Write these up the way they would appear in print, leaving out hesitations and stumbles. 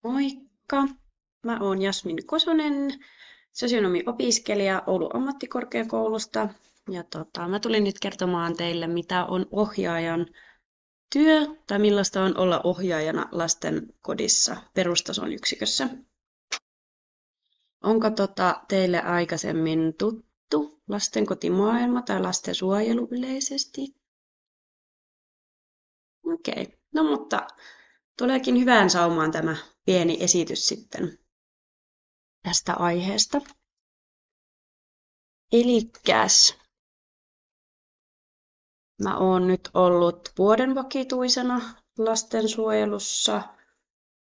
Moikka! Mä oon Jasmin Kosonen, sosionomiopiskelija Oulun ammattikorkeakoulusta. Mä tulin nyt kertomaan teille, mitä on ohjaajan työ tai millaista on olla ohjaajana lastenkodissa perustason yksikössä. Onko teille aikaisemmin tuttu lastenkotimaailma tai lastensuojelu yleisesti? Okei, no mutta tuleekin hyvään saumaan tämä pieni esitys sitten tästä aiheesta. Elikkäs, mä oon nyt ollut vuoden vakituisena lastensuojelussa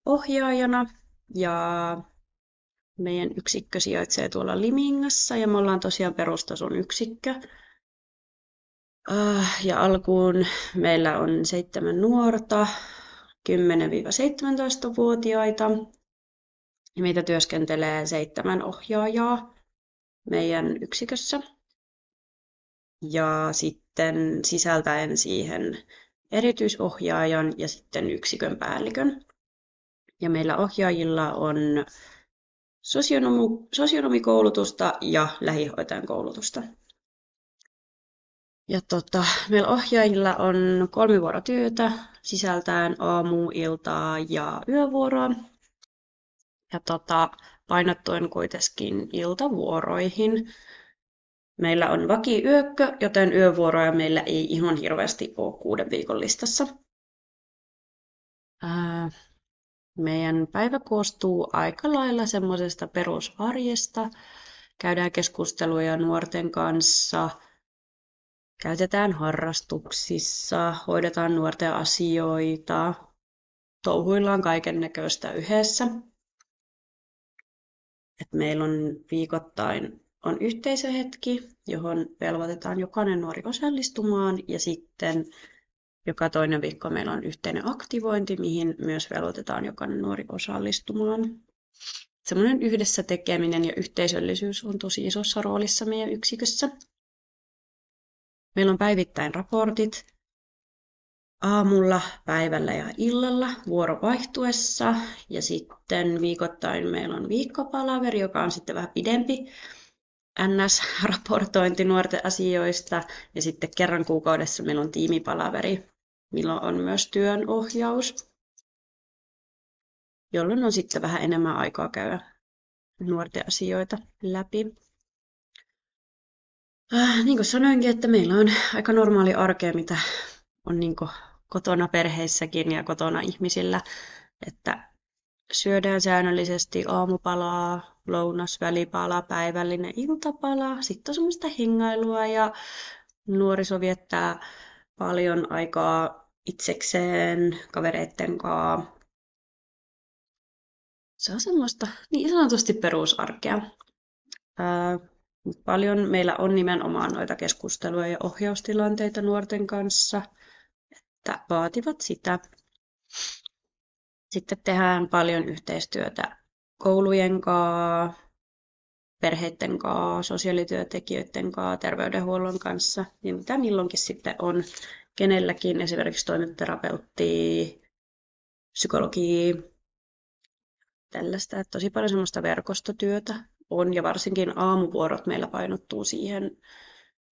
ohjaajana ja meidän yksikkö sijaitsee tuolla Limingassa ja me ollaan tosiaan perustason yksikkö. Ja alkuun meillä on 7 nuorta, 10-17-vuotiaita. Ja meitä työskentelee 7 ohjaajaa meidän yksikössä. Ja sitten sisältäen siihen erityisohjaajan ja sitten yksikön päällikön. Ja meillä ohjaajilla on sosionomikoulutusta ja lähihoitajan koulutusta. Ja meillä ohjaajilla on 3-vuorotyötä sisältäen aamu-, iltaa ja yövuoroa. Ja painottuen kuitenkin iltavuoroihin. Meillä on vakiyökkö, joten yövuoroja meillä ei ihan hirveästi ole 6 viikon listassa. Meidän päivä koostuu aika lailla semmoisesta perusarjesta. Käydään keskusteluja nuorten kanssa, käytetään harrastuksissa, hoidetaan nuorten asioita, touhuillaan kaikennäköistä yhdessä. Meillä on viikoittain yhteisöhetki, johon velvoitetaan jokainen nuori osallistumaan, ja sitten joka toinen viikko meillä on yhteinen aktivointi, mihin myös velvoitetaan jokainen nuori osallistumaan. Semmoinen yhdessä tekeminen ja yhteisöllisyys on tosi isossa roolissa meidän yksikössä. Meillä on päivittäin raportit aamulla, päivällä ja illalla vuorovaihtuessa. Ja sitten viikoittain meillä on viikkopalaveri, joka on sitten vähän pidempi NS-raportointi nuorten asioista. Ja sitten kerran kuukaudessa meillä on tiimipalaveri, milloin on myös työnohjaus, jolloin on sitten vähän enemmän aikaa käydä nuorten asioita läpi. Niin kuin sanoinkin, että meillä on aika normaali arkea, mitä on niin kuin kotona perheissäkin ja kotona ihmisillä, että syödään säännöllisesti aamupalaa, lounas, välipala, päivällinen iltapala. Sitten on semmoista hengailua ja nuoriso viettää paljon aikaa itsekseen, kavereitten kanssa. Se on semmoista niin sanotusti perusarkea. Paljon meillä on nimenomaan noita keskusteluja ja ohjaustilanteita nuorten kanssa, että vaativat sitä. Sitten tehdään paljon yhteistyötä koulujen kanssa, perheiden kanssa, sosiaalityöntekijöiden kanssa, terveydenhuollon kanssa, ja mitä milloinkin sitten on kenelläkin, esimerkiksi toimintaterapeutti, psykologi, tällaista. Että tosi paljon semmoista verkostotyötä on, ja varsinkin aamuvuorot meillä painottuu siihen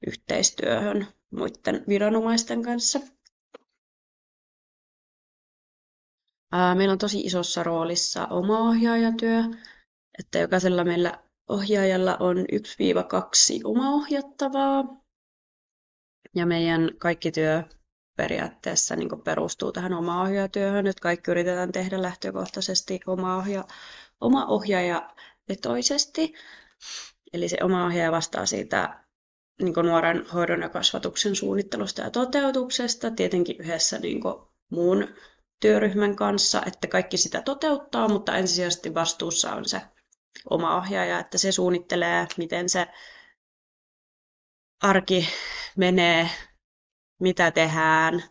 yhteistyöhön muiden viranomaisten kanssa. Meillä on tosi isossa roolissa oma ohjaajatyö, että jokaisella meillä ohjaajalla on 1-2 omaohjattavaa. Ja meidän kaikki työ periaatteessa niin perustuu tähän omaohjaajatyöhön, että kaikki yritetään tehdä lähtökohtaisesti omaohjaajavetoisesti. Eli se omaohjaaja vastaa siitä niin nuoren hoidon ja kasvatuksen suunnittelusta ja toteutuksesta, tietenkin yhdessä niin muun työryhmän kanssa, että kaikki sitä toteuttaa, mutta ensisijaisesti vastuussa on se oma ohjaaja, että se suunnittelee, miten se arki menee, mitä tehdään,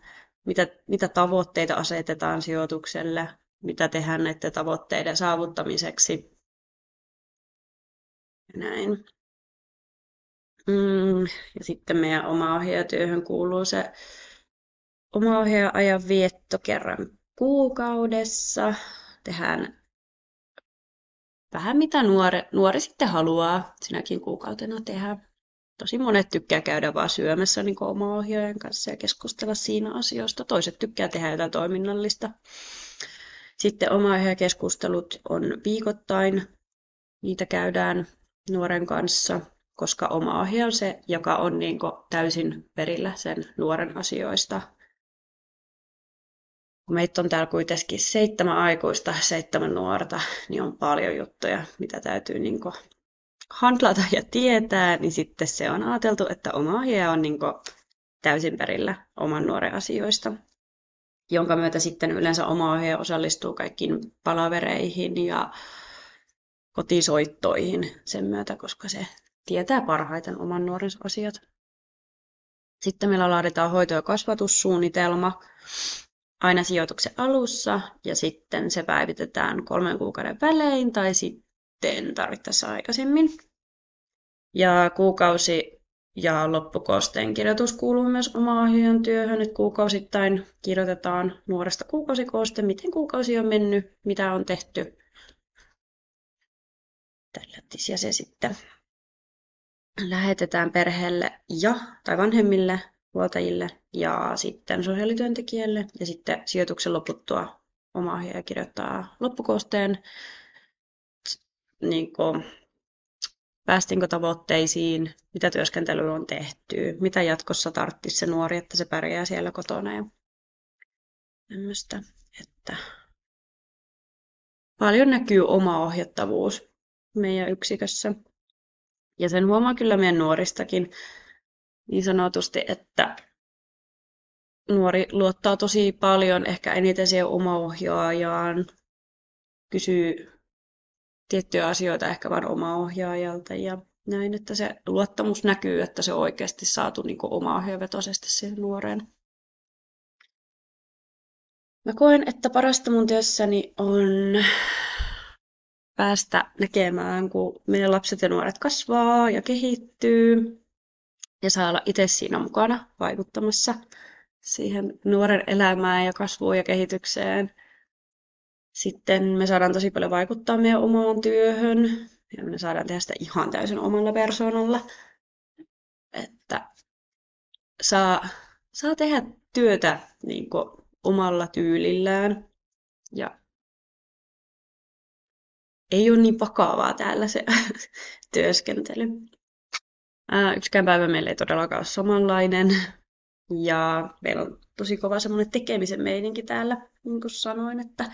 mitä tavoitteita asetetaan sijoitukselle, mitä tehdään näiden tavoitteiden saavuttamiseksi. Näin. Ja sitten meidän omaohjaajatyöhön kuuluu se omaohjaaja-ajan vietto kerran kuukaudessa. Tehdään vähän mitä nuori sitten haluaa sinäkin kuukautena tehdä. Tosi monet tykkää käydä vaan syömässä niin oma-ohjaajan kanssa ja keskustella siinä asioista. Toiset tykkää tehdä jotain toiminnallista. Sitten oma-ohjaajakeskustelut on viikoittain. Niitä käydään nuoren kanssa, koska oma-ohjaaja on se, joka on niin täysin perillä sen nuoren asioista. Kun meitä on täällä kuitenkin 7 aikuista, 7 nuorta, niin on paljon juttuja, mitä täytyy niin handlata ja tietää, niin sitten se on ajateltu, että oma-ohjaaja on niin täysin perillä oman nuoren asioista, jonka myötä sitten yleensä oma-ohjaaja osallistuu kaikkiin palavereihin ja kotisoittoihin sen myötä, koska se tietää parhaiten oman nuorensa asiat. Sitten meillä laaditaan hoito- ja kasvatussuunnitelma aina sijoituksen alussa ja sitten se päivitetään 3 kuukauden välein tai sitten tarvittaessa aikaisemmin. Ja kuukausi- ja loppukoosteen kirjoitus kuuluu myös oma-ohjaajan työhön, että kuukausittain kirjoitetaan nuoresta kuukausikooste, miten kuukausi on mennyt, mitä on tehty. Ja se sitten lähetetään perheelle tai vanhemmille, huoltajille ja sitten sosiaalityöntekijälle. Ja sitten sijoituksen loputtua oma-ohjaaja kirjoittaa loppukoosteen, niin päästiinkö tavoitteisiin, mitä työskentelyä on tehty, mitä jatkossa tarvitsisi se nuori, että se pärjää siellä kotona ja tämmöistä. Että paljon näkyy oma ohjattavuus meidän yksikössä. Ja sen huomaa kyllä meidän nuoristakin niin sanotusti, että nuori luottaa tosi paljon, ehkä eniten siihen omaohjaajaan, kysyy tiettyjä asioita ehkä vain omaohjaajalta ja näin, että se luottamus näkyy, että se on oikeasti saatu niin omaohjaavetoisesti siihen nuoreen. Mä koen, että parasta mun työssäni on päästä näkemään, kun meidän lapset ja nuoret kasvaa ja kehittyy ja saa olla itse siinä mukana vaikuttamassa siihen nuoren elämään ja kasvuun ja kehitykseen. Sitten me saadaan tosi paljon vaikuttaa meidän omaan työhön ja me saadaan tehdä sitä ihan täysin omalla persoonalla. Että saa tehdä työtä niin kuin omalla tyylillään ja ei ole niin vakavaa täällä se työskentely. Yksikään päivä meillä ei todellakaan ole samanlainen. Ja meillä on tosi kova semmoinen tekemisen meininki täällä, niin kuin sanoin, että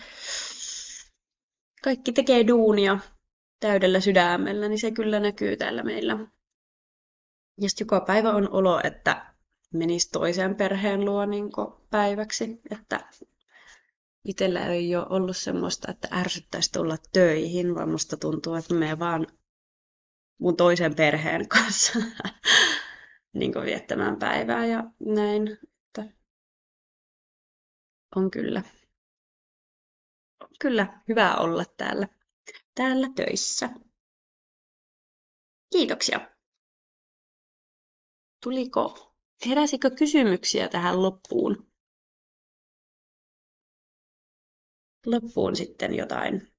kaikki tekee duunia täydellä sydämellä, niin se kyllä näkyy täällä meillä. Ja sitten joka päivä on olo, että menisi toisen perheen luo niin päiväksi, että itsellä ei ole ollut semmoista, että ärsyttäisi tulla töihin, vaan musta tuntuu, että me vaan mun toisen perheen kanssa niin viettämään päivää ja näin. Että on kyllä hyvä olla täällä töissä. Kiitoksia. Heräsikö kysymyksiä tähän loppuun? Loppuun sitten jotain.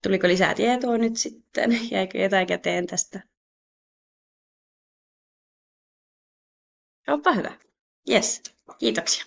Tuliko lisää tietoa nyt sitten? Jäikö jotain käteen tästä? Onpa hyvä. Yes, kiitoksia.